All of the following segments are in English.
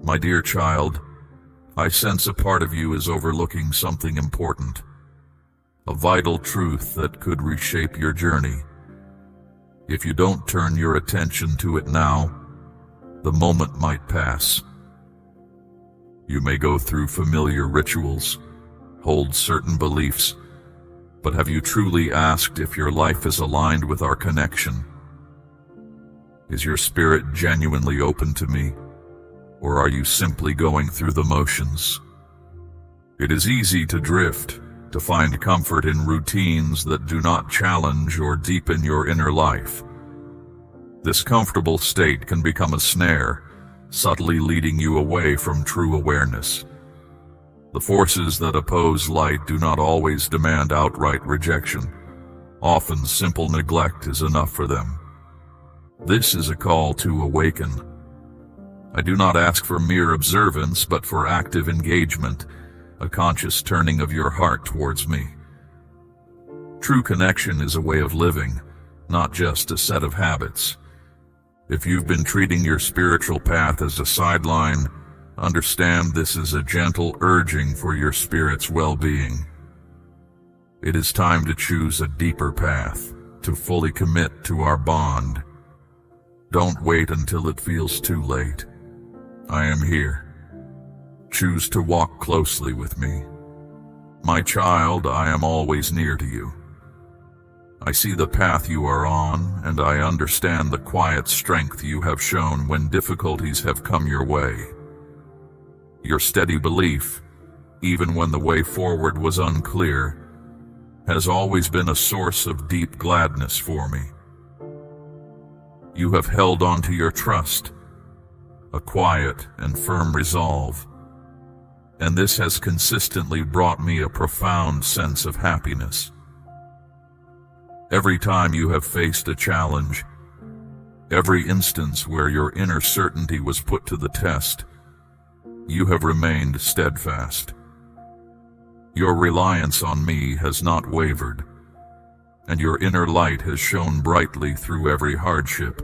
My dear child, I sense a part of you is overlooking something important, a vital truth that could reshape your journey. If you don't turn your attention to it now, the moment might pass. You may go through familiar rituals, hold certain beliefs, but have you truly asked if your life is aligned with our connection? Is your spirit genuinely open to me, or are you simply going through the motions? It is easy to drift, to find comfort in routines that do not challenge or deepen your inner life. This comfortable state can become a snare, subtly leading you away from true awareness. The forces that oppose light do not always demand outright rejection. Often simple neglect is enough for them. This is a call to awaken. I do not ask for mere observance, but for active engagement, a conscious turning of your heart towards me. True connection is a way of living, not just a set of habits. If you've been treating your spiritual path as a sideline, understand this is a gentle urging for your spirit's well-being. It is time to choose a deeper path, to fully commit to our bond. Don't wait until it feels too late. I am here. Choose to walk closely with me. My child, I am always near to you. I see the path you are on, and I understand the quiet strength you have shown when difficulties have come your way. Your steady belief, even when the way forward was unclear, has always been a source of deep gladness for me. You have held on to your trust, a quiet and firm resolve, and this has consistently brought me a profound sense of happiness. Every time you have faced a challenge, every instance where your inner certainty was put to the test, you have remained steadfast. Your reliance on me has not wavered, and your inner light has shone brightly through every hardship.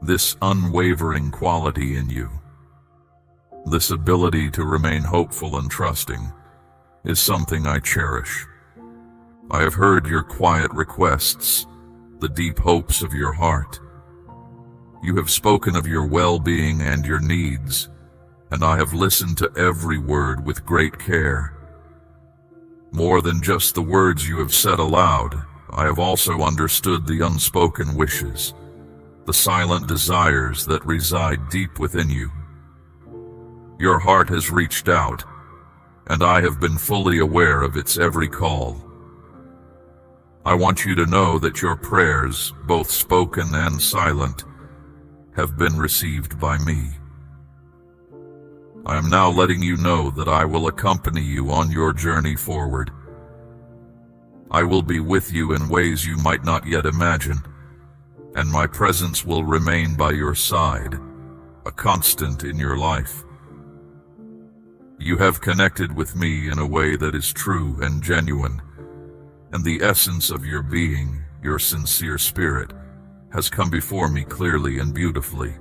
This unwavering quality in you, this ability to remain hopeful and trusting, is something I cherish. I have heard your quiet requests, the deep hopes of your heart. You have spoken of your well-being and your needs, and I have listened to every word with great care. More than just the words you have said aloud, I have also understood the unspoken wishes, the silent desires that reside deep within you. Your heart has reached out, and I have been fully aware of its every call. I want you to know that your prayers, both spoken and silent, have been received by me. I am now letting you know that I will accompany you on your journey forward. I will be with you in ways you might not yet imagine, and my presence will remain by your side, a constant in your life. You have connected with me in a way that is true and genuine, and the essence of your being, your sincere spirit, has come before me clearly and beautifully.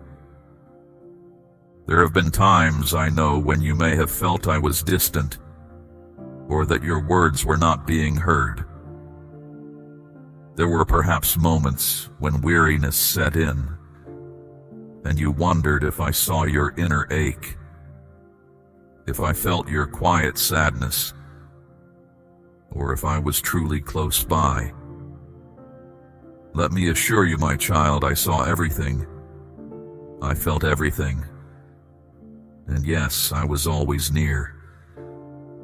There have been times, I know, when you may have felt I was distant, or that your words were not being heard. There were perhaps moments when weariness set in, and you wondered if I saw your inner ache, if I felt your quiet sadness, or if I was truly close by. Let me assure you, my child, I saw everything. I felt everything. And yes, I was always near.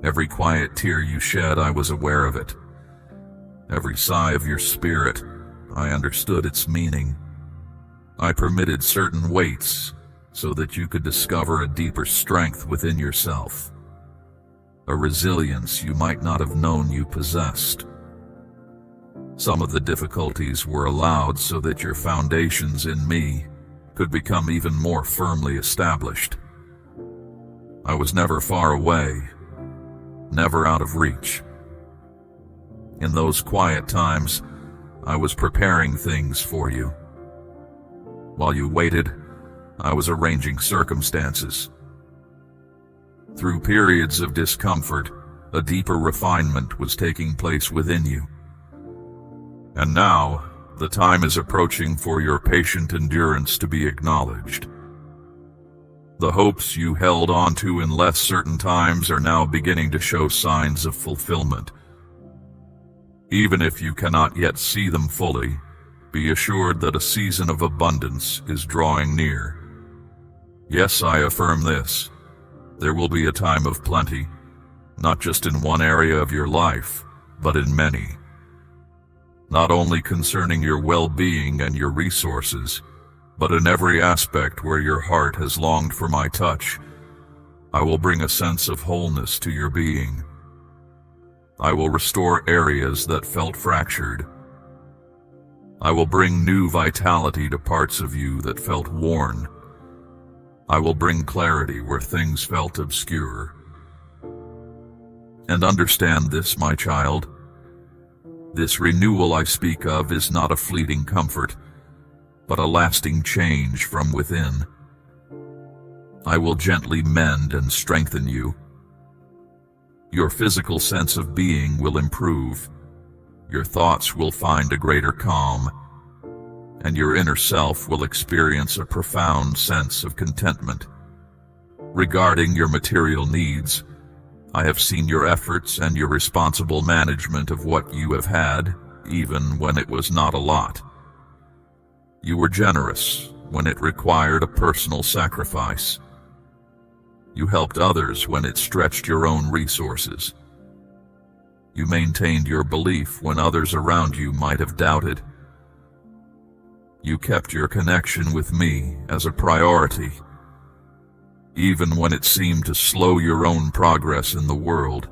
Every quiet tear you shed, I was aware of it. Every sigh of your spirit, I understood its meaning. I permitted certain weights so that you could discover a deeper strength within yourself, a resilience you might not have known you possessed. Some of the difficulties were allowed so that your foundations in me could become even more firmly established. I was never far away, never out of reach. In those quiet times, I was preparing things for you. While you waited, I was arranging circumstances. Through periods of discomfort, a deeper refinement was taking place within you. And now, the time is approaching for your patient endurance to be acknowledged. The hopes you held onto in less certain times are now beginning to show signs of fulfillment. Even if you cannot yet see them fully, be assured that a season of abundance is drawing near. Yes, I affirm this. There will be a time of plenty, not just in one area of your life, but in many. Not only concerning your well-being and your resources, but in every aspect where your heart has longed for my touch. I will bring a sense of wholeness to your being. I will restore areas that felt fractured. I will bring new vitality to parts of you that felt worn. I will bring clarity where things felt obscure. And understand this, my child. This renewal I speak of is not a fleeting comfort, but a lasting change from within. I will gently mend and strengthen you. Your physical sense of being will improve. Your thoughts will find a greater calm, and your inner self will experience a profound sense of contentment. Regarding your material needs, I have seen your efforts and your responsible management of what you have had, even when it was not a lot. You were generous when it required a personal sacrifice. You helped others when it stretched your own resources. You maintained your belief when others around you might have doubted. You kept your connection with me as a priority, even when it seemed to slow your own progress in the world.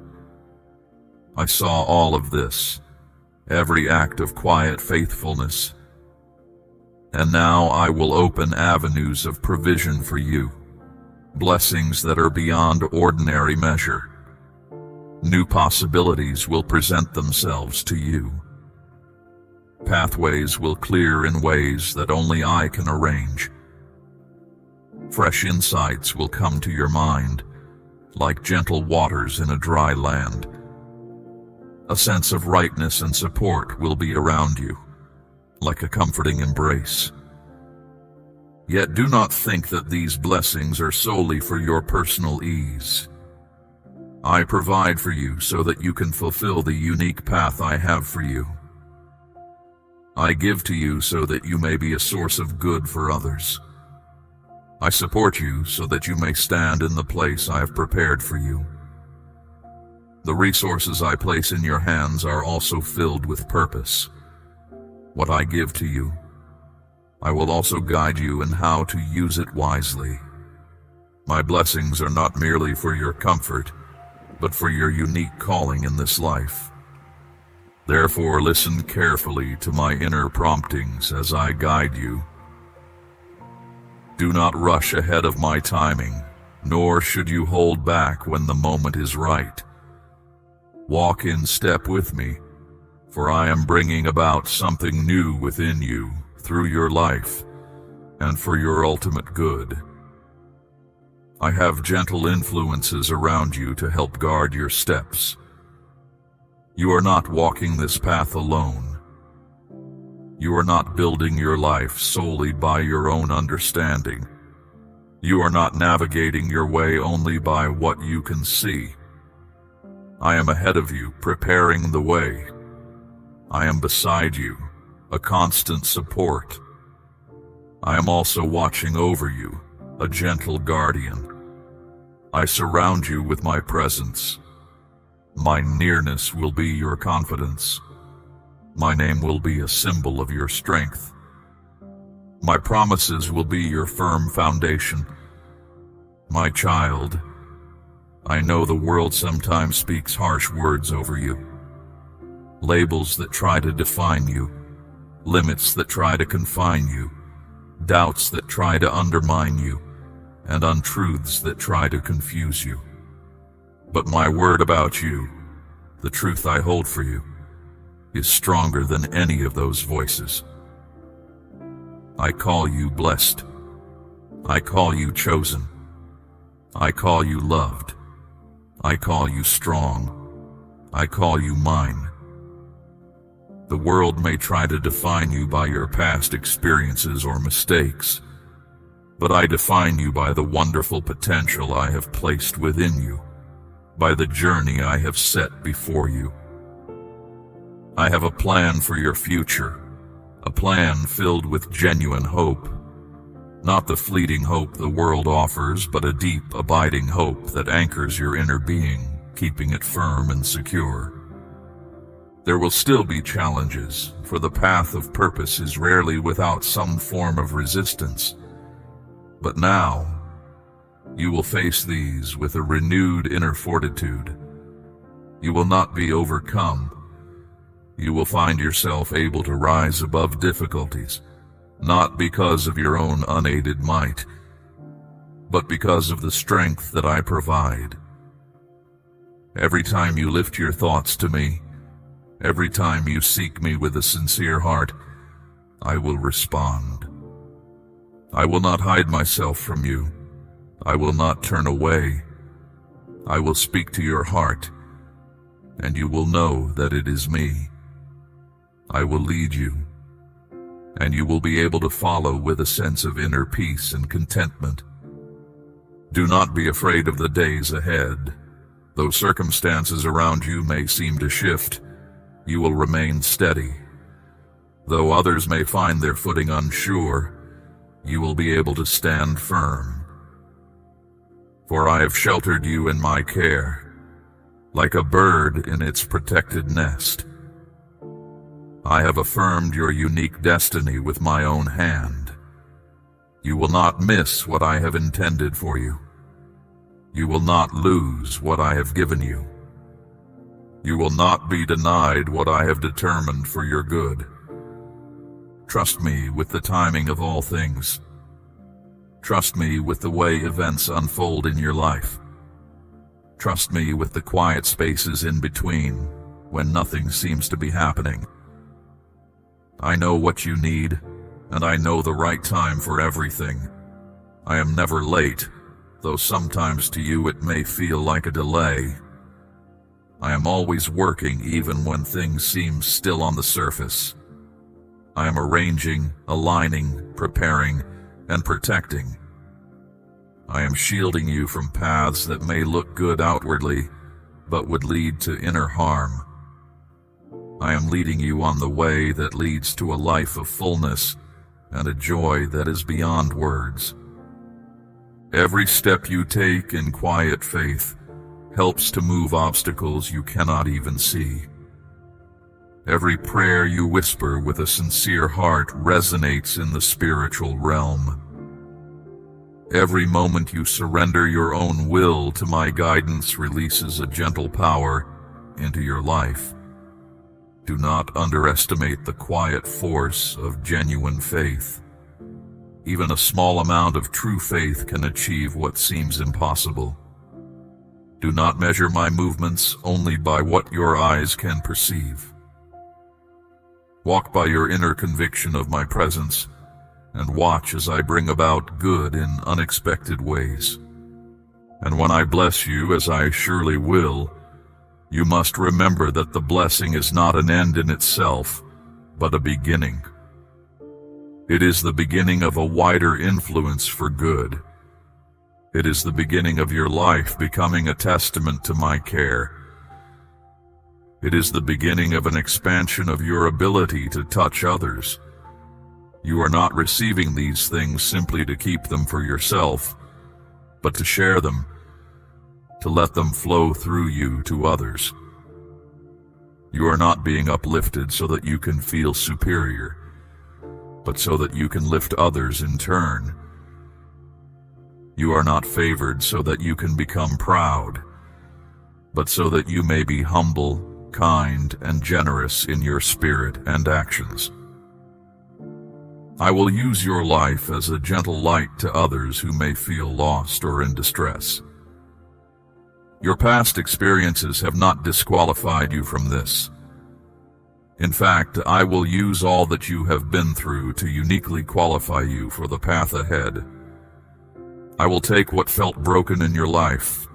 I saw all of this, every act of quiet faithfulness. And now I will open avenues of provision for you, blessings that are beyond ordinary measure. New possibilities will present themselves to you. Pathways will clear in ways that only I can arrange. Fresh insights will come to your mind, like gentle waters in a dry land. A sense of rightness and support will be around you, like a comforting embrace. Yet do not think that these blessings are solely for your personal ease. I provide for you so that you can fulfill the unique path I have for you. I give to you so that you may be a source of good for others. I support you so that you may stand in the place I have prepared for you. The resources I place in your hands are also filled with purpose. What I give to you, I will also guide you in how to use it wisely. My blessings are not merely for your comfort, but for your unique calling in this life. Therefore, listen carefully to my inner promptings as I guide you. Do not rush ahead of my timing, nor should you hold back when the moment is right. Walk in step with me, for I am bringing about something new within you through your life and for your ultimate good. I have gentle influences around you to help guard your steps. You are not walking this path alone. You are not building your life solely by your own understanding. You are not navigating your way only by what you can see. I am ahead of you, preparing the way. I am beside you, a constant support. I am also watching over you, a gentle guardian. I surround you with my presence. My nearness will be your confidence. My name will be a symbol of your strength. My promises will be your firm foundation. My child, I know the world sometimes speaks harsh words over you. Labels that try to define you, limits that try to confine you, doubts that try to undermine you, and untruths that try to confuse you. But my word about you, the truth I hold for you, is stronger than any of those voices. I call you blessed, I call you chosen. I call you loved. I call you strong. I call you mine. The world may try to define you by your past experiences or mistakes, but I define you by the wonderful potential I have placed within you, by the journey I have set before you. I have a plan for your future, a plan filled with genuine hope, not the fleeting hope the world offers, but a deep, abiding hope that anchors your inner being, keeping it firm and secure. There will still be challenges, for the path of purpose is rarely without some form of resistance. But now, you will face these with a renewed inner fortitude. You will not be overcome. You will find yourself able to rise above difficulties, not because of your own unaided might, but because of the strength that I provide. Every time you lift your thoughts to me, every time you seek me with a sincere heart, I will respond. I will not hide myself from you. I will not turn away. I will speak to your heart, and you will know that it is me. I will lead you, and you will be able to follow with a sense of inner peace and contentment. Do not be afraid of the days ahead. Though circumstances around you may seem to shift, you will remain steady. Though others may find their footing unsure, you will be able to stand firm. For I have sheltered you in my care, like a bird in its protected nest. I have affirmed your unique destiny with my own hand. You will not miss what I have intended for you. You will not lose what I have given you. You will not be denied what I have determined for your good. Trust me with the timing of all things. Trust me with the way events unfold in your life. Trust me with the quiet spaces in between, when nothing seems to be happening. I know what you need, and I know the right time for everything. I am never late, though sometimes to you it may feel like a delay. I am always working even when things seem still on the surface. I am arranging, aligning, preparing, and protecting. I am shielding you from paths that may look good outwardly, but would lead to inner harm. I am leading you on the way that leads to a life of fullness and a joy that is beyond words. Every step you take in quiet faith helps to move obstacles you cannot even see. Every prayer you whisper with a sincere heart resonates in the spiritual realm. Every moment you surrender your own will to my guidance releases a gentle power into your life. Do not underestimate the quiet force of genuine faith. Even a small amount of true faith can achieve what seems impossible. Do not measure my movements only by what your eyes can perceive. Walk by your inner conviction of my presence, and watch as I bring about good in unexpected ways. And when I bless you, as I surely will, you must remember that the blessing is not an end in itself, but a beginning. It is the beginning of a wider influence for good. It is the beginning of your life becoming a testament to my care. It is the beginning of an expansion of your ability to touch others. You are not receiving these things simply to keep them for yourself, but to share them, to let them flow through you to others. You are not being uplifted so that you can feel superior, but so that you can lift others in turn. You are not favored so that you can become proud, but so that you may be humble, kind, and generous in your spirit and actions. I will use your life as a gentle light to others who may feel lost or in distress. Your past experiences have not disqualified you from this. In fact, I will use all that you have been through to uniquely qualify you for the path ahead. I will take what felt broken in your life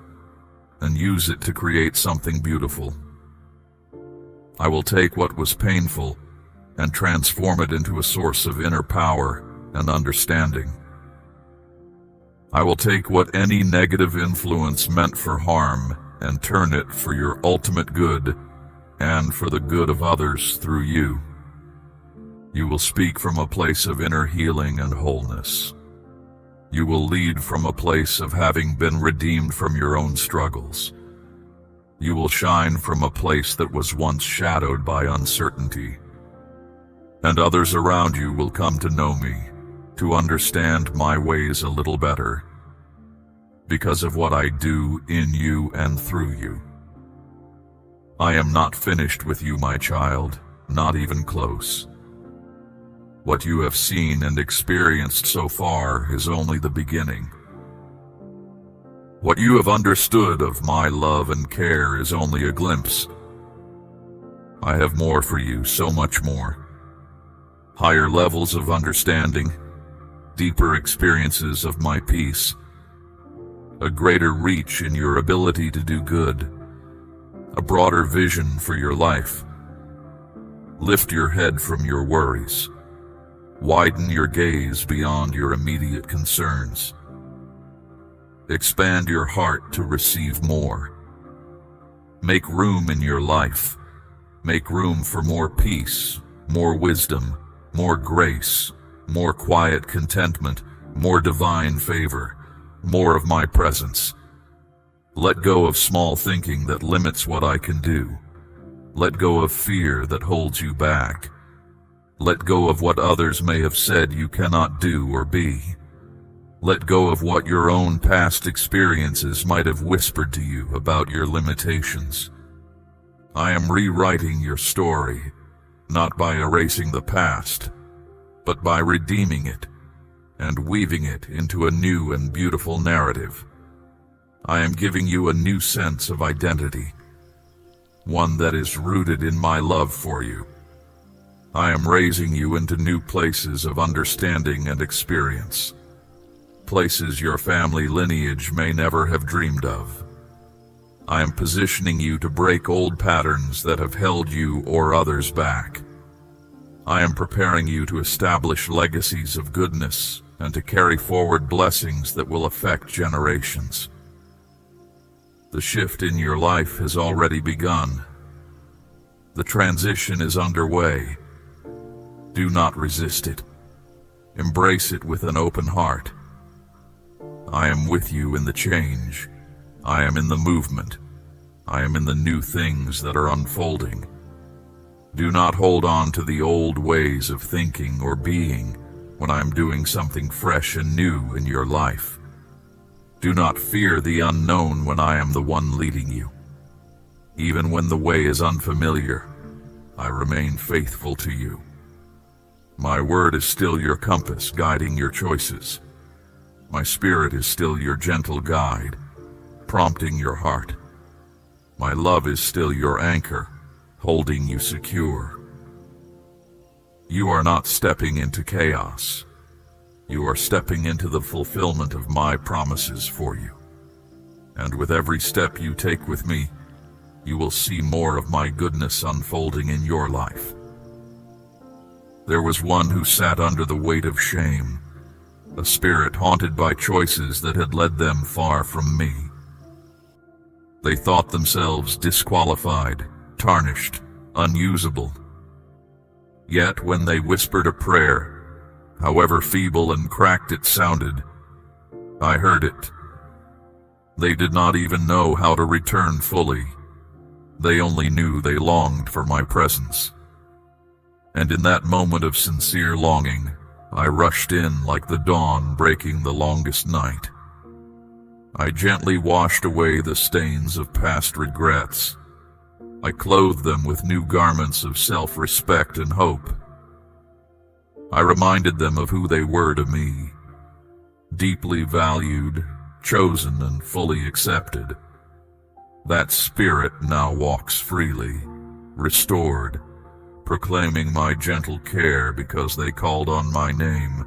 and use it to create something beautiful. I will take what was painful and transform it into a source of inner power and understanding. I will take what any negative influence meant for harm and turn it for your ultimate good and for the good of others through you. You will speak from a place of inner healing and wholeness. You will lead from a place of having been redeemed from your own struggles. You will shine from a place that was once shadowed by uncertainty. And others around you will come to know me, to understand my ways a little better, because of what I do in you and through you. I am not finished with you, my child, not even close. What you have seen and experienced so far is only the beginning. What you have understood of my love and care is only a glimpse. I have more for you, so much more. Higher levels of understanding, deeper experiences of my peace, a greater reach in your ability to do good, a broader vision for your life. Lift your head from your worries. Widen your gaze beyond your immediate concerns. Expand your heart to receive more. Make room in your life. Make room for more peace, more wisdom, more grace, more quiet contentment, more divine favor, more of my presence. Let go of small thinking that limits what I can do. Let go of fear that holds you back. Let go of what others may have said you cannot do or be. Let go of what your own past experiences might have whispered to you about your limitations. I am rewriting your story, not by erasing the past, but by redeeming it and weaving it into a new and beautiful narrative. I am giving you a new sense of identity, one that is rooted in my love for you. I am raising you into new places of understanding and experience, places your family lineage may never have dreamed of. I am positioning you to break old patterns that have held you or others back. I am preparing you to establish legacies of goodness and to carry forward blessings that will affect generations. The shift in your life has already begun. The transition is underway. Do not resist it. Embrace it with an open heart. I am with you in the change. I am in the movement. I am in the new things that are unfolding. Do not hold on to the old ways of thinking or being when I am doing something fresh and new in your life. Do not fear the unknown when I am the one leading you. Even when the way is unfamiliar, I remain faithful to you. My word is still your compass, guiding your choices. My spirit is still your gentle guide, prompting your heart. My love is still your anchor, holding you secure. You are not stepping into chaos. You are stepping into the fulfillment of my promises for you. And with every step you take with me, you will see more of my goodness unfolding in your life. There was one who sat under the weight of shame, a spirit haunted by choices that had led them far from me. They thought themselves disqualified, tarnished, unusable. Yet when they whispered a prayer, however feeble and cracked it sounded, I heard it. They did not even know how to return fully. They only knew they longed for my presence. And in that moment of sincere longing, I rushed in like the dawn breaking the longest night. I gently washed away the stains of past regrets. I clothed them with new garments of self-respect and hope. I reminded them of who they were to me, deeply valued, chosen, and fully accepted. That spirit now walks freely, restored, proclaiming my gentle care because they called on my name.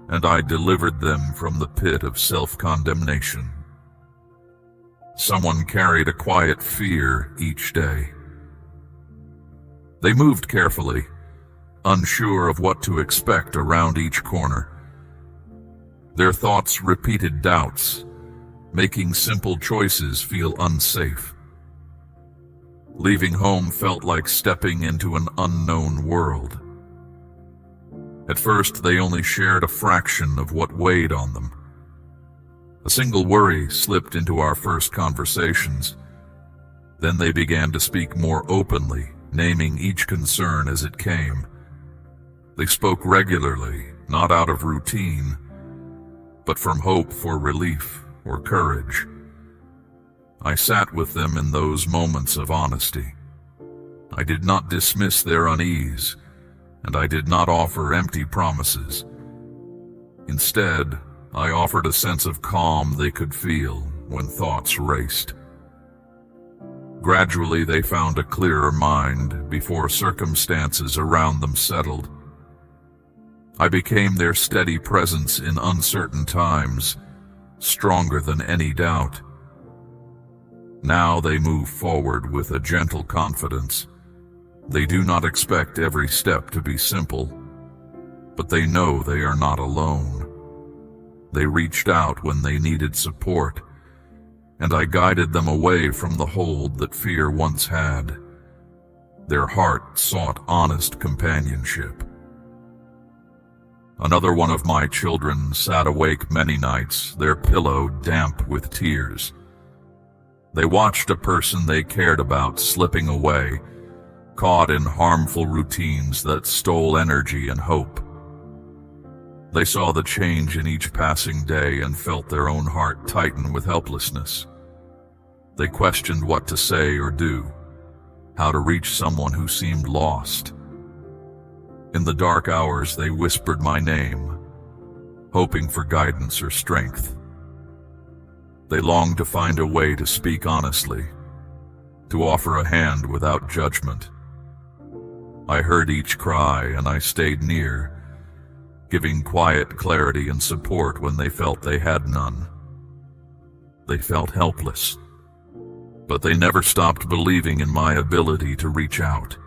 and I delivered them from the pit of self-condemnation. Someone carried a quiet fear each day. They moved carefully, unsure of what to expect around each corner. Their thoughts repeated doubts, making simple choices feel unsafe. Leaving home felt like stepping into an unknown world. At first, they only shared a fraction of what weighed on them. A single worry slipped into our first conversations. Then they began to speak more openly, naming each concern as it came. They spoke regularly, not out of routine, but from hope for relief or courage. I sat with them in those moments of honesty. I did not dismiss their unease, and I did not offer empty promises. Instead, I offered a sense of calm they could feel when thoughts raced. Gradually, they found a clearer mind before circumstances around them settled. I became their steady presence in uncertain times, stronger than any doubt. Now they move forward with a gentle confidence. They do not expect every step to be simple, but they know they are not alone. They reached out when they needed support, and I guided them away from the hold that fear once had. Their heart sought honest companionship. Another one of my children sat awake many nights, their pillow damp with tears. They watched a person they cared about slipping away, caught in harmful routines that stole energy and hope. They saw the change in each passing day and felt their own heart tighten with helplessness. They questioned what to say or do, how to reach someone who seemed lost. In the dark hours, they whispered my name, hoping for guidance or strength. They longed to find a way to speak honestly, to offer a hand without judgment. I heard each cry and I stayed near, giving quiet clarity and support when they felt they had none. They felt helpless, but they never stopped believing in my ability to reach out.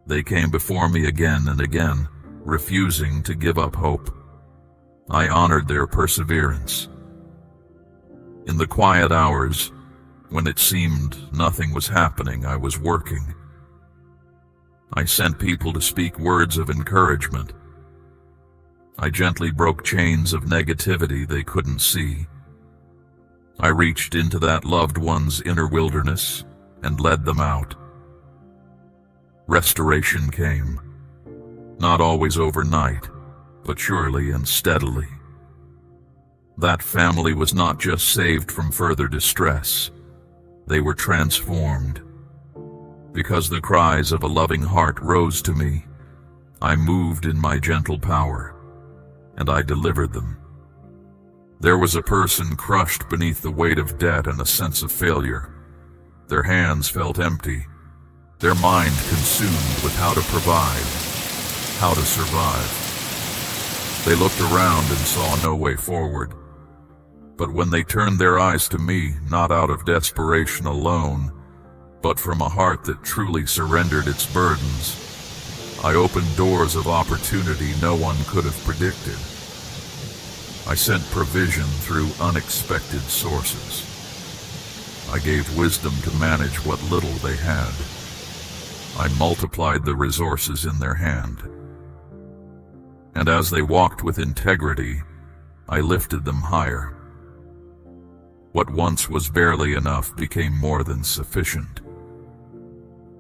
They came before me again and again, refusing to give up hope. I honored their perseverance. In the quiet hours, when it seemed nothing was happening, I was working. I sent people to speak words of encouragement. I gently broke chains of negativity they couldn't see. I reached into that loved one's inner wilderness and led them out. Restoration came, not always overnight, but surely and steadily. That family was not just saved from further distress, they were transformed. Because the cries of a loving heart rose to me, I moved in my gentle power, and I delivered them. There was a person crushed beneath the weight of debt and a sense of failure. Their hands felt empty, their mind consumed with how to provide, how to survive. They looked around and saw no way forward. But when they turned their eyes to me, not out of desperation alone, but from a heart that truly surrendered its burdens, I opened doors of opportunity no one could have predicted. I sent provision through unexpected sources. I gave wisdom to manage what little they had. I multiplied the resources in their hand. And as they walked with integrity, I lifted them higher. What once was barely enough became more than sufficient.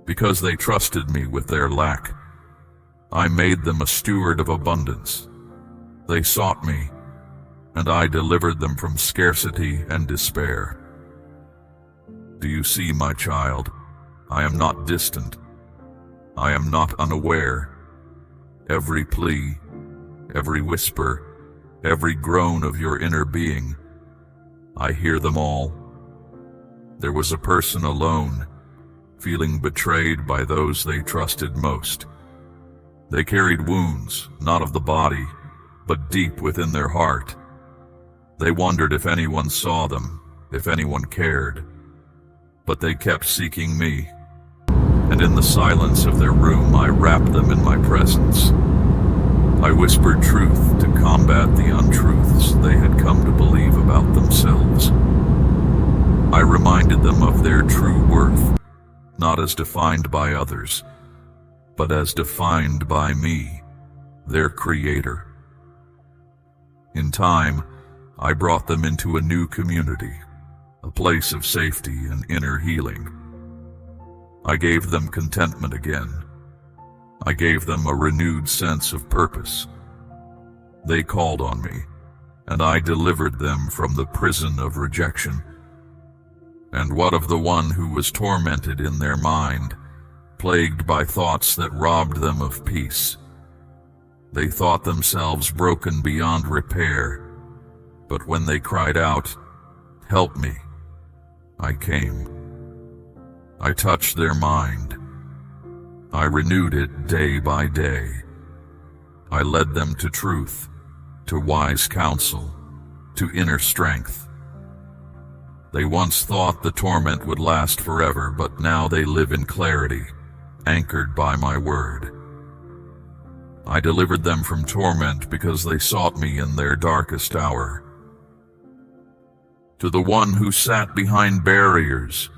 Because they trusted me with their lack, I made them a steward of abundance. They sought me, and I delivered them from scarcity and despair. Do you see, my child? I am not distant. I am not unaware. Every plea, every whisper, every groan of your inner being, I hear them all. There was a person alone, feeling betrayed by those they trusted most. They carried wounds, not of the body, but deep within their heart. They wondered if anyone saw them, if anyone cared. But they kept seeking me, and in the silence of their room I wrapped them in my presence. I whispered truth to combat the untruths they had come to believe about themselves. I reminded them of their true worth, not as defined by others, but as defined by me, their creator. In time, I brought them into a new community, a place of safety and inner healing. I gave them contentment again. I gave them a renewed sense of purpose. They called on me, and I delivered them from the prison of rejection. And what of the one who was tormented in their mind, plagued by thoughts that robbed them of peace? They thought themselves broken beyond repair, but when they cried out, "Help me," I came. I touched their mind. I renewed it day by day. I led them to truth, to wise counsel, to inner strength. They once thought the torment would last forever, but now they live in clarity, anchored by my word. I delivered them from torment because they sought me in their darkest hour. To the one who sat behind barriers,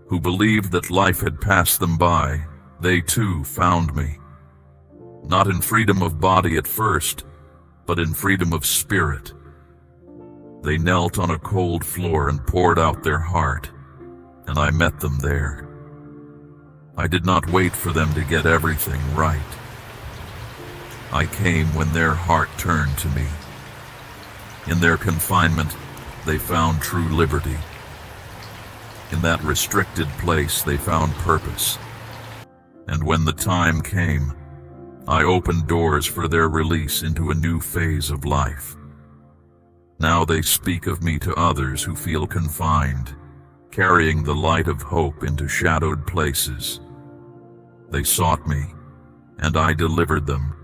who believed that life had passed them by, they too found me. Not in freedom of body at first, but in freedom of spirit. They knelt on a cold floor and poured out their heart, and I met them there. I did not wait for them to get everything right. I came when their heart turned to me. In their confinement, they found true liberty. In that restricted place, they found purpose. And when the time came, I opened doors for their release into a new phase of life. Now they speak of me to others who feel confined, carrying the light of hope into shadowed places. They sought me, and I delivered them,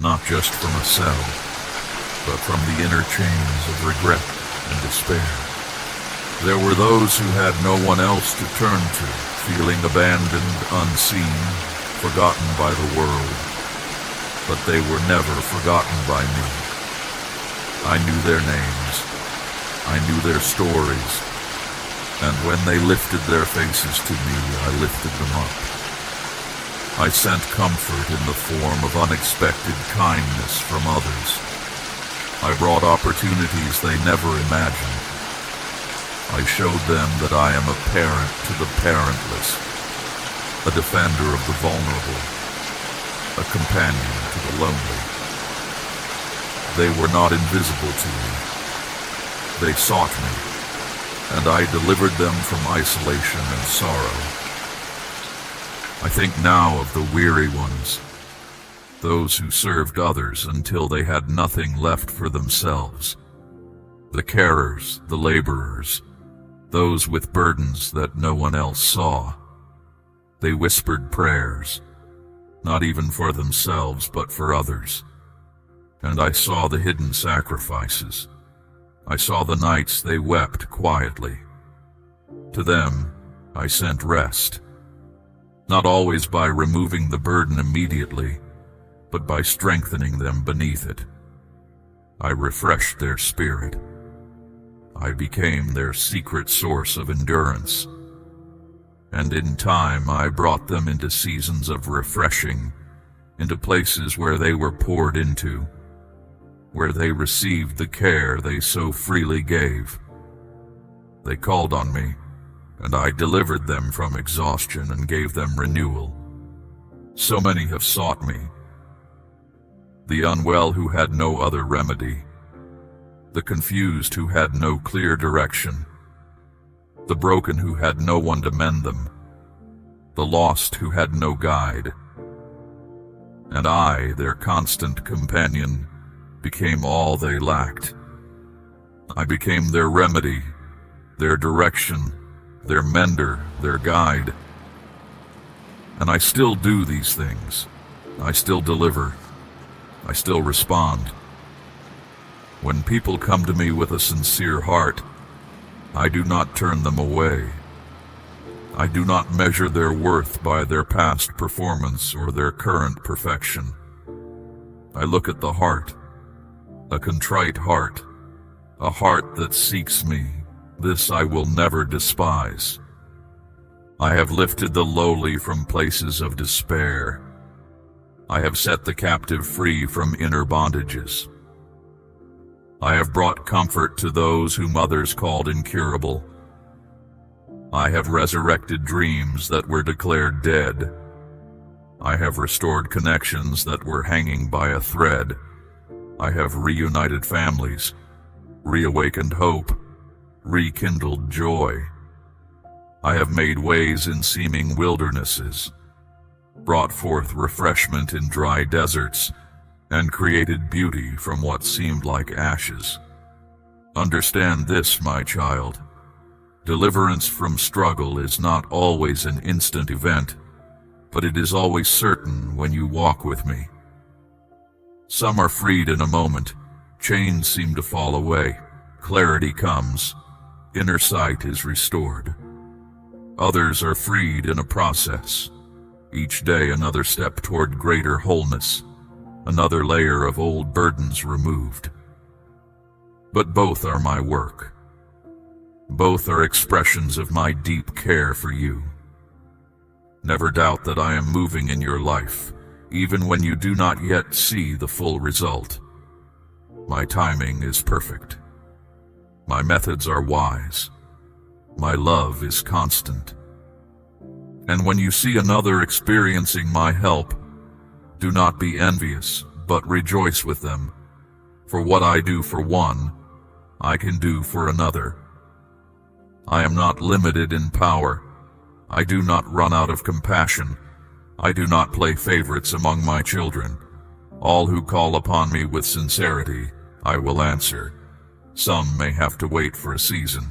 not just from a cell, but from the inner chains of regret and despair. There were those who had no one else to turn to, feeling abandoned, unseen, forgotten by the world. But they were never forgotten by me. I knew their names. I knew their stories. And when they lifted their faces to me, I lifted them up. I sent comfort in the form of unexpected kindness from others. I brought opportunities they never imagined. I showed them that I am a parent to the parentless, a defender of the vulnerable, a companion to the lonely. They were not invisible to me. They sought me, and I delivered them from isolation and sorrow. I think now of the weary ones, those who served others until they had nothing left for themselves, the carers, the laborers, those with burdens that no one else saw. They whispered prayers, not even for themselves, but for others. And I saw the hidden sacrifices. I saw the nights they wept quietly. To them, I sent rest, not always by removing the burden immediately, but by strengthening them beneath it. I refreshed their spirit. I became their secret source of endurance. And in time, I brought them into seasons of refreshing, into places where they were poured into, where they received the care they so freely gave. They called on me, and I delivered them from exhaustion and gave them renewal. So many have sought me. The unwell who had no other remedy, the confused who had no clear direction, the broken who had no one to mend them, the lost who had no guide. And I, their constant companion, became all they lacked. I became their remedy, their direction, their mender, their guide. And I still do these things. I still deliver. I still respond. When people come to me with a sincere heart, I do not turn them away. I do not measure their worth by their past performance or their current perfection. I look at the heart, a contrite heart, a heart that seeks me. This I will never despise. I have lifted the lowly from places of despair. I have set the captive free from inner bondages. I have brought comfort to those whom others called incurable. I have resurrected dreams that were declared dead. I have restored connections that were hanging by a thread. I have reunited families, reawakened hope, rekindled joy. I have made ways in seeming wildernesses, brought forth refreshment in dry deserts, and created beauty from what seemed like ashes. Understand this, my child. Deliverance from struggle is not always an instant event, but it is always certain when you walk with me. Some are freed in a moment. Chains seem to fall away. Clarity comes. Inner sight is restored. Others are freed in a process. Each day another step toward greater wholeness, another layer of old burdens removed. But both are my work. Both are expressions of my deep care for you. Never doubt that I am moving in your life, even when you do not yet see the full result. My timing is perfect. My methods are wise. My love is constant. And when you see another experiencing my help, do not be envious, but rejoice with them. For what I do for one, I can do for another. I am not limited in power. I do not run out of compassion. I do not play favorites among my children. All who call upon me with sincerity, I will answer. Some may have to wait for a season.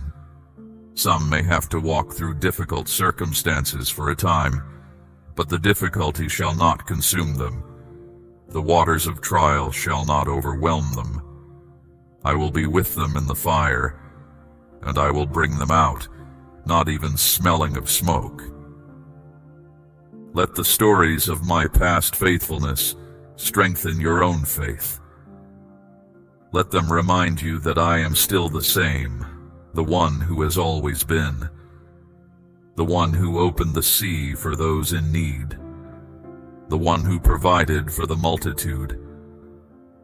Some may have to walk through difficult circumstances for a time, but the difficulty shall not consume them. The waters of trial shall not overwhelm them. I will be with them in the fire, and I will bring them out, not even smelling of smoke. Let the stories of my past faithfulness strengthen your own faith. Let them remind you that I am still the same, the one who has always been, the one who opened the sea for those in need, the one who provided for the multitude,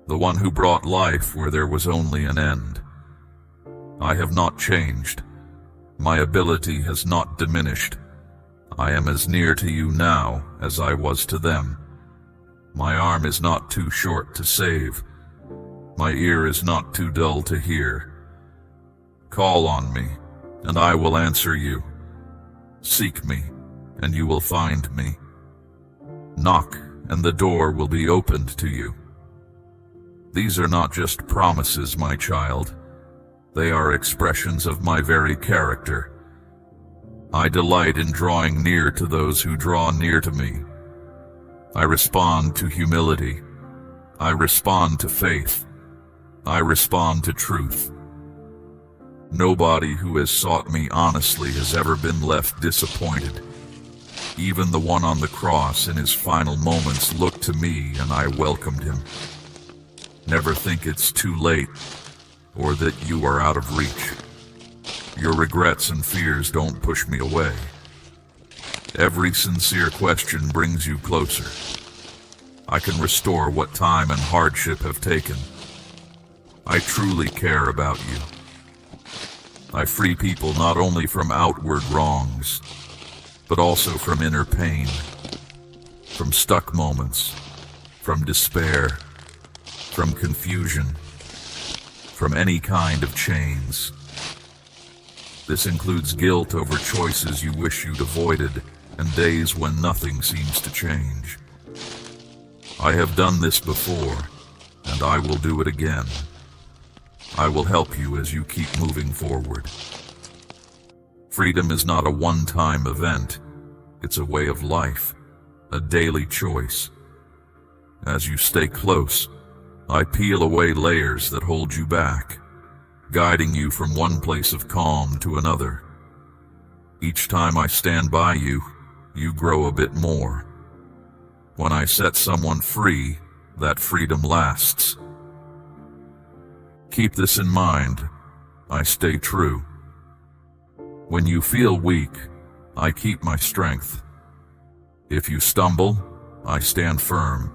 the one who brought life where there was only an end. I have not changed. My ability has not diminished. I am as near to you now as I was to them. My arm is not too short to save. My ear is not too dull to hear. Call on me, and I will answer you. Seek me, and you will find me. Knock, and the door will be opened to you. These are not just promises, my child. They are expressions of my very character. I delight in drawing near to those who draw near to me. I respond to humility. I respond to faith. I respond to truth. Nobody who has sought me honestly has ever been left disappointed. Even the one on the cross in his final moments looked to me and I welcomed him. Never think it's too late or that you are out of reach. Your regrets and fears don't push me away. Every sincere question brings you closer. I can restore what time and hardship have taken. I truly care about you. I free people not only from outward wrongs, but also from inner pain, from stuck moments, from despair, from confusion, from any kind of chains. This includes guilt over choices you wish you'd avoided and days when nothing seems to change. I have done this before, and I will do it again. I will help you as you keep moving forward. Freedom is not a one-time event. It's a way of life, a daily choice. As you stay close, I peel away layers that hold you back, guiding you from one place of calm to another. Each time I stand by you, you grow a bit more. When I set someone free, that freedom lasts. Keep this in mind. I stay true. When you feel weak, I keep my strength. If you stumble, I stand firm.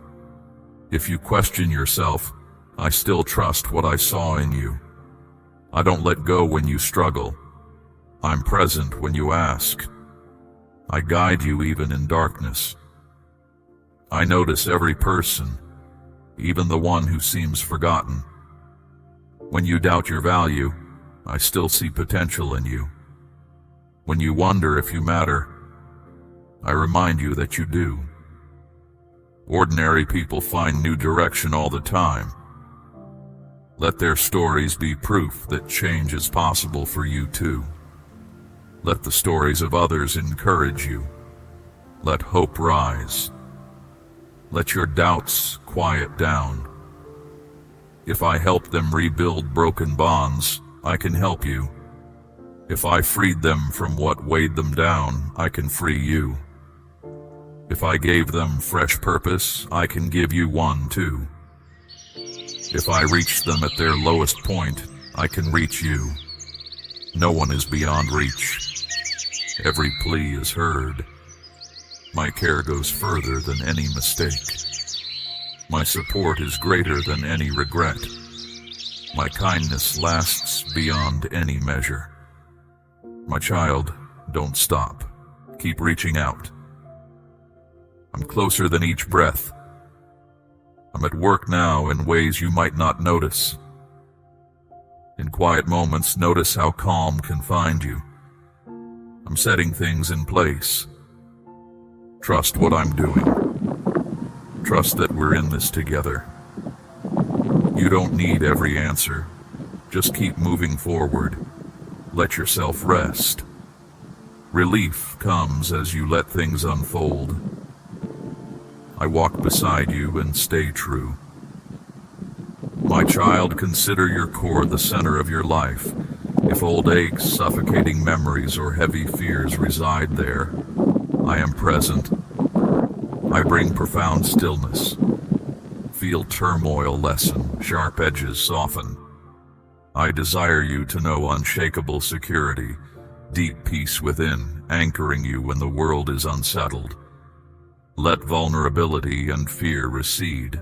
If you question yourself, I still trust what I saw in you. I don't let go when you struggle. I'm present when you ask. I guide you even in darkness. I notice every person, even the one who seems forgotten. When you doubt your value, I still see potential in you. When you wonder if you matter, I remind you that you do. Ordinary people find new direction all the time. Let their stories be proof that change is possible for you too. Let the stories of others encourage you. Let hope rise. Let your doubts quiet down. If I help them rebuild broken bonds, I can help you. If I freed them from what weighed them down, I can free you. If I gave them fresh purpose, I can give you one too. If I reached them at their lowest point, I can reach you. No one is beyond reach. Every plea is heard. My care goes further than any mistake. My support is greater than any regret. My kindness lasts beyond any measure. My child, don't stop. Keep reaching out. I'm closer than each breath. I'm at work now in ways you might not notice. In quiet moments, notice how calm can find you. I'm setting things in place. Trust what I'm doing. Trust that we're in this together. You don't need every answer. Just keep moving forward. Let yourself rest. Relief comes as you let things unfold. I walk beside you and stay true. My child, consider your core the center of your life. If old aches, suffocating memories, or heavy fears reside there, I am present. I bring profound stillness. Feel turmoil lessen, sharp edges soften. I desire you to know unshakable security, deep peace within, anchoring you when the world is unsettled. Let vulnerability and fear recede.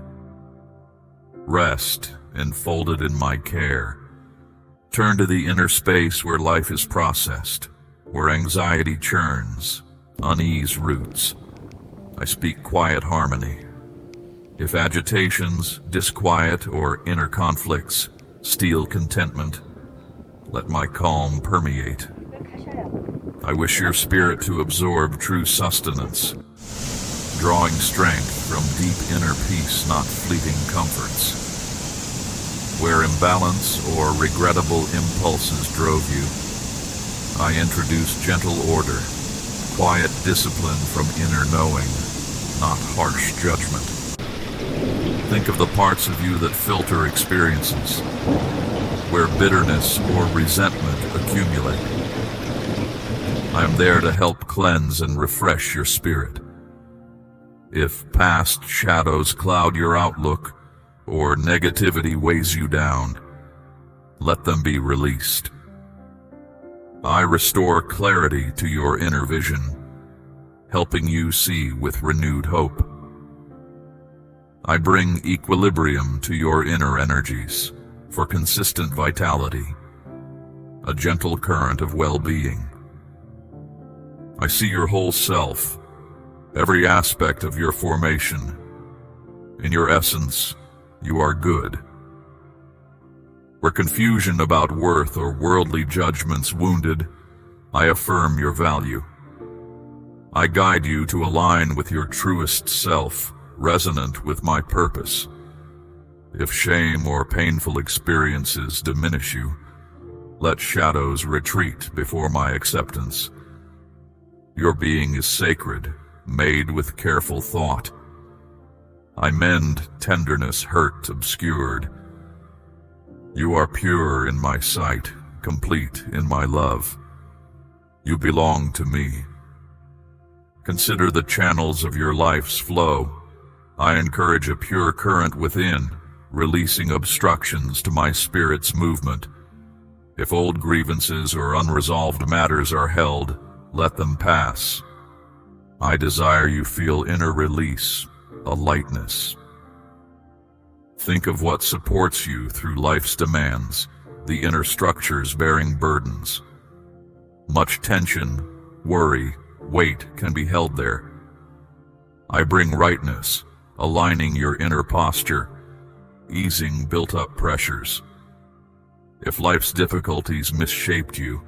Rest, enfolded in my care. Turn to the inner space where life is processed, where anxiety churns, unease roots. I speak quiet harmony. If agitations, disquiet, or inner conflicts steal contentment, let my calm permeate. I wish your spirit to absorb true sustenance, drawing strength from deep inner peace, not fleeting comforts. Where imbalance or regrettable impulses drove you, I introduce gentle order, quiet discipline from inner knowing, not harsh judgment. Think of the parts of you that filter experiences, where bitterness or resentment accumulate. I am there to help cleanse and refresh your spirit. If past shadows cloud your outlook or negativity weighs you down, let them be released. I restore clarity to your inner vision, helping you see with renewed hope. I bring equilibrium to your inner energies for consistent vitality, a gentle current of well-being. I see your whole self, every aspect of your formation. In your essence, you are good. Where confusion about worth or worldly judgments wounded, I affirm your value. I guide you to align with your truest self, resonant with my purpose. If shame or painful experiences diminish you, let shadows retreat before my acceptance. Your being is sacred, made with careful thought. I mend tenderness hurt obscured. You are pure in my sight, complete in my love. You belong to me. Consider the channels of your life's flow. I encourage a pure current within, releasing obstructions to my spirit's movement. If old grievances or unresolved matters are held, let them pass. I desire you feel inner release, a lightness. Think of what supports you through life's demands, the inner structures bearing burdens. Much tension, worry, weight can be held there. I bring rightness, aligning your inner posture, easing built-up pressures. If life's difficulties misshaped you,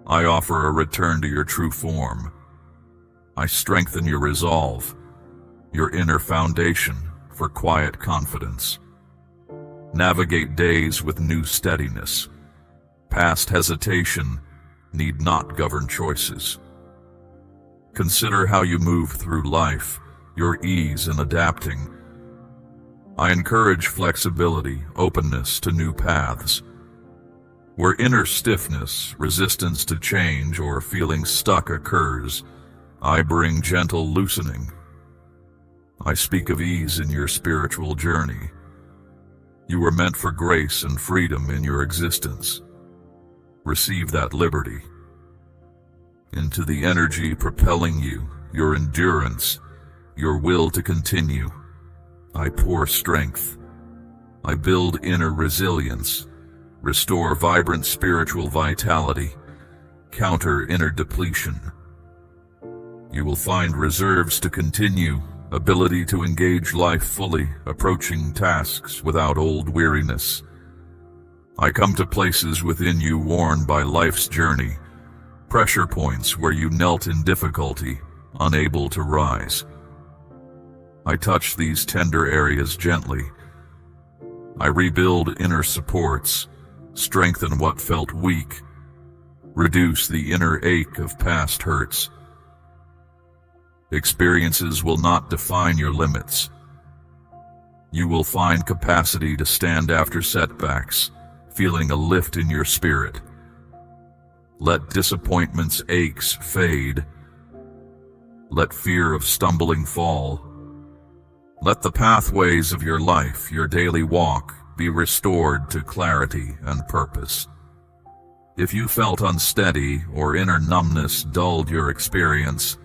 I offer a return to your true form. I strengthen your resolve, your inner foundation for quiet confidence. Navigate days with new steadiness. Past hesitation need not govern choices. Consider how you move through life, your ease in adapting. I encourage flexibility, openness to new paths. Where inner stiffness, resistance to change, or feeling stuck occurs, I bring gentle loosening. I speak of ease in your spiritual journey. You were meant for grace and freedom in your existence. Receive that liberty. Into the energy propelling you, your endurance, your will to continue, I pour strength. I build inner resilience, restore vibrant spiritual vitality, counter inner depletion. You will find reserves to continue, ability to engage life fully, approaching tasks without old weariness. I come to places within you worn by life's journey, pressure points where you knelt in difficulty, unable to rise. I touch these tender areas gently. I rebuild inner supports, strengthen what felt weak, reduce the inner ache of past hurts. Experiences will not define your limits. You will find capacity to stand after setbacks, feeling a lift in your spirit. Let disappointment's aches fade. Let fear of stumbling fall. Let the pathways of your life, your daily walk, be restored to clarity and purpose. If you felt unsteady or inner numbness dulled your experience,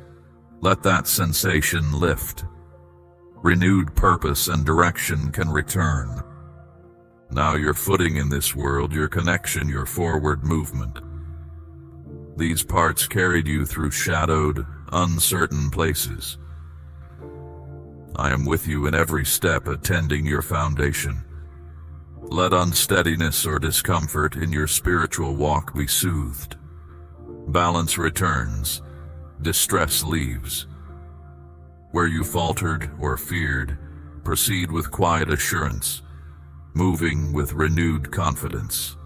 let that sensation lift. Renewed purpose and direction can return. Now your footing in this world, your connection, your forward movement. These parts carried you through shadowed, uncertain places. I am with you in every step, attending your foundation. Let unsteadiness or discomfort in your spiritual walk be soothed. Balance returns. Distress leaves. Where you faltered or feared, proceed with quiet assurance, moving with renewed confidence.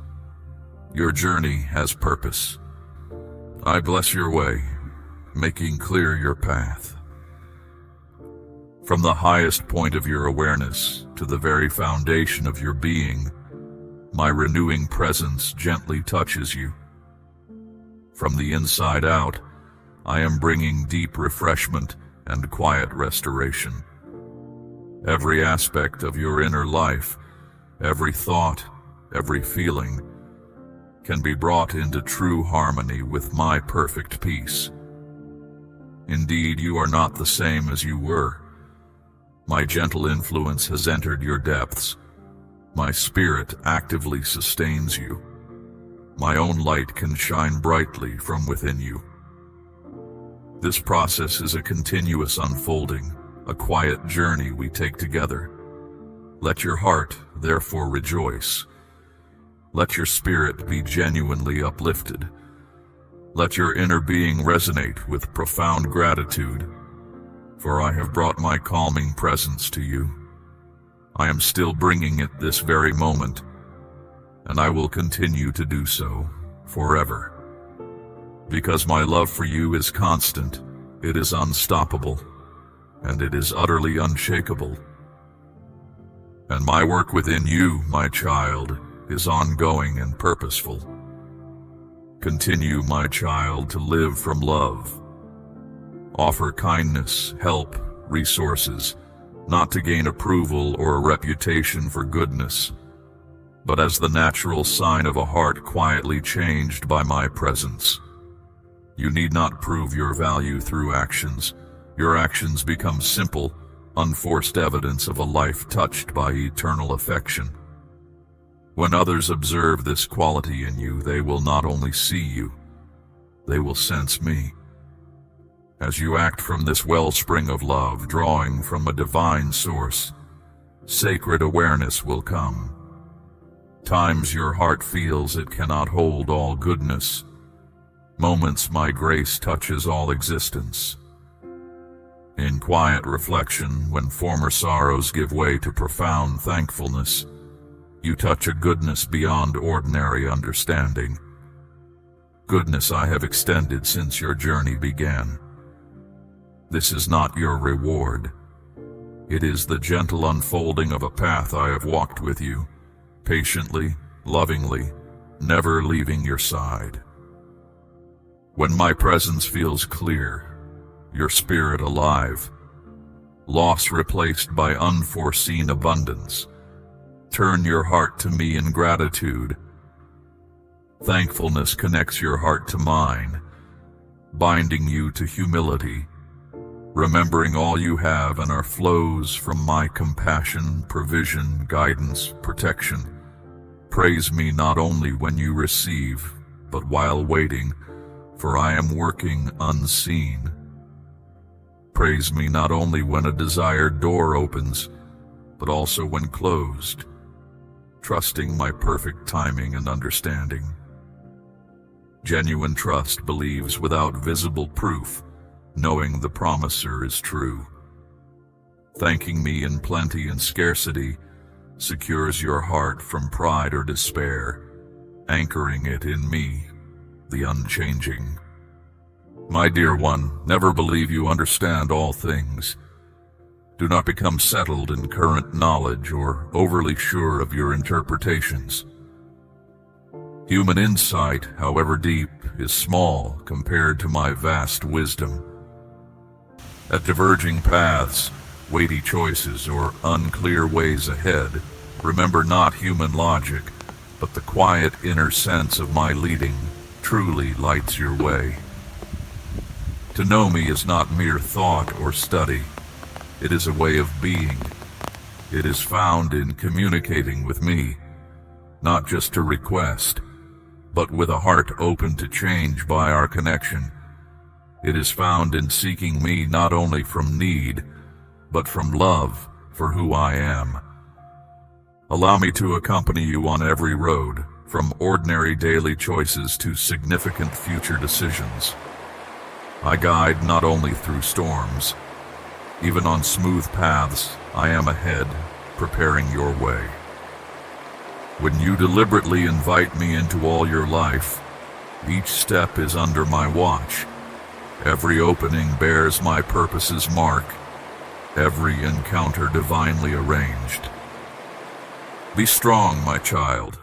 Your journey has purpose. I bless your way, making clear your path. From the highest point of your awareness to the very foundation of your being, my renewing presence gently touches you. From the inside out, I am bringing deep refreshment and quiet restoration. Every aspect of your inner life, every thought, every feeling, can be brought into true harmony with my perfect peace. Indeed, you are not the same as you were. My gentle influence has entered your depths. My spirit actively sustains you. My own light can shine brightly from within you. This process is a continuous unfolding, a quiet journey we take together. Let your heart, therefore, rejoice. Let your spirit be genuinely uplifted. Let your inner being resonate with profound gratitude, for I have brought my calming presence to you. I am still bringing it this very moment, and I will continue to do so forever. Because my love for you is constant, it is unstoppable, and it is utterly unshakable. And my work within you, my child, is ongoing and purposeful. Continue, my child, to live from love. Offer kindness, help, resources, not to gain approval or a reputation for goodness, but as the natural sign of a heart quietly changed by my presence. You need not prove your value through actions. Your actions become simple, unforced evidence of a life touched by eternal affection. When others observe this quality in you, they will not only see you, they will sense me. As you act from this wellspring of love, drawing from a divine source, sacred awareness will come. Times your heart feels it cannot hold all goodness. Moments my grace touches all existence. In quiet reflection, when former sorrows give way to profound thankfulness, you touch a goodness beyond ordinary understanding. Goodness I have extended since your journey began. This is not your reward. It is the gentle unfolding of a path I have walked with you, patiently, lovingly, never leaving your side. When my presence feels clear, your spirit alive, loss replaced by unforeseen abundance, turn your heart to me in gratitude. Thankfulness connects your heart to mine, binding you to humility, remembering all you have and are flows from my compassion, provision, guidance, protection. Praise me not only when you receive, but while waiting, for I am working unseen. Praise me not only when a desired door opens, but also when closed, trusting my perfect timing and understanding. Genuine trust believes without visible proof, knowing the promiser is true. Thanking me in plenty and scarcity secures your heart from pride or despair, anchoring it in me, the unchanging. My dear one, never believe you understand all things. Do not become settled in current knowledge or overly sure of your interpretations. Human insight, however deep, is small compared to my vast wisdom. At diverging paths, weighty choices, or unclear ways ahead, remember not human logic, but the quiet inner sense of my leading truly lights your way. To know me is not mere thought or study. It is a way of being. It is found in communicating with me, not just to request, but with a heart open to change by our connection. It is found in seeking me not only from need, but from love for who I am. Allow me to accompany you on every road, from ordinary daily choices to significant future decisions. I guide not only through storms. Even on smooth paths, I am ahead, preparing your way. When you deliberately invite me into all your life, each step is under my watch. Every opening bears my purpose's mark, every encounter divinely arranged. Be strong, my child,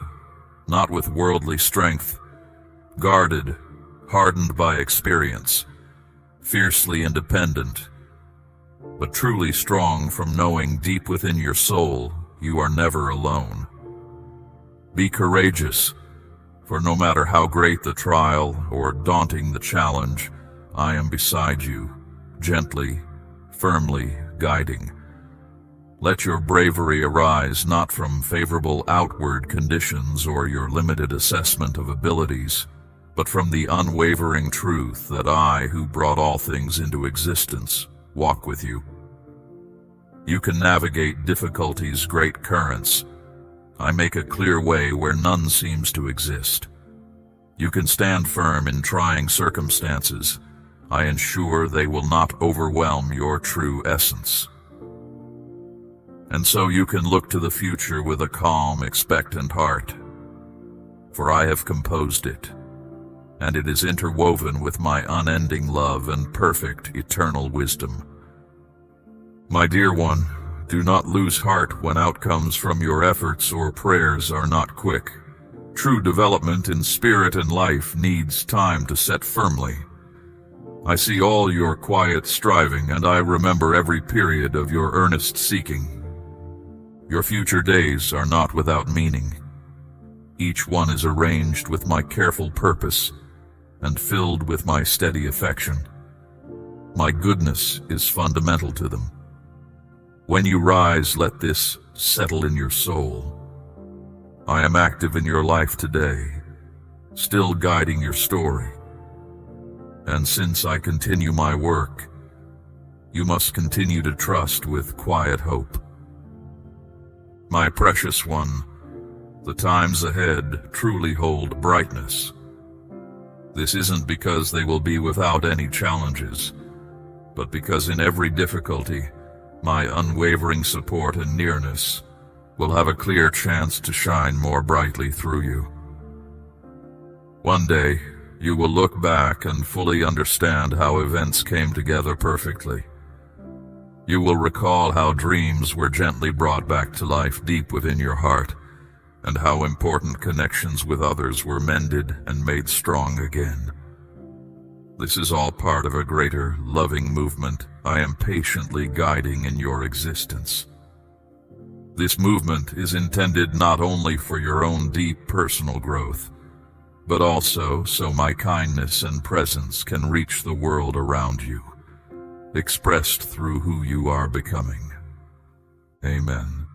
not with worldly strength, guarded, hardened by experience, fiercely independent, but truly strong from knowing deep within your soul you are never alone. Be courageous, for no matter how great the trial or daunting the challenge, I am beside you, gently, firmly guiding. Let your bravery arise not from favorable outward conditions or your limited assessment of abilities, but from the unwavering truth that I, who brought all things into existence, walk with you. You can navigate difficulty's great currents. I make a clear way where none seems to exist. You can stand firm in trying circumstances. I ensure they will not overwhelm your true essence. And so you can look to the future with a calm, expectant heart, for I have composed it, and it is interwoven with my unending love and perfect eternal wisdom. My dear one, Do not lose heart when outcomes from your efforts or prayers are not quick. True development in spirit and life needs time to set firmly. I see all your quiet striving, and I remember every period of your earnest seeking. Your future days are not without meaning. Each one is arranged with my careful purpose and filled with my steady affection. My goodness is fundamental to them. When you rise, let this settle in your soul. I am active in your life today, still guiding your story. And since I continue my work, you must continue to trust with quiet hope. My precious one, the times ahead truly hold brightness. This isn't because they will be without any challenges, but because in every difficulty, my unwavering support and nearness will have a clear chance to shine more brightly through you. One day, you will look back and fully understand how events came together perfectly. You will recall how dreams were gently brought back to life deep within your heart, and how important connections with others were mended and made strong again. This is all part of a greater, loving movement I am patiently guiding in your existence. This movement is intended not only for your own deep personal growth, but also so my kindness and presence can reach the world around you, expressed through who you are becoming. Amen.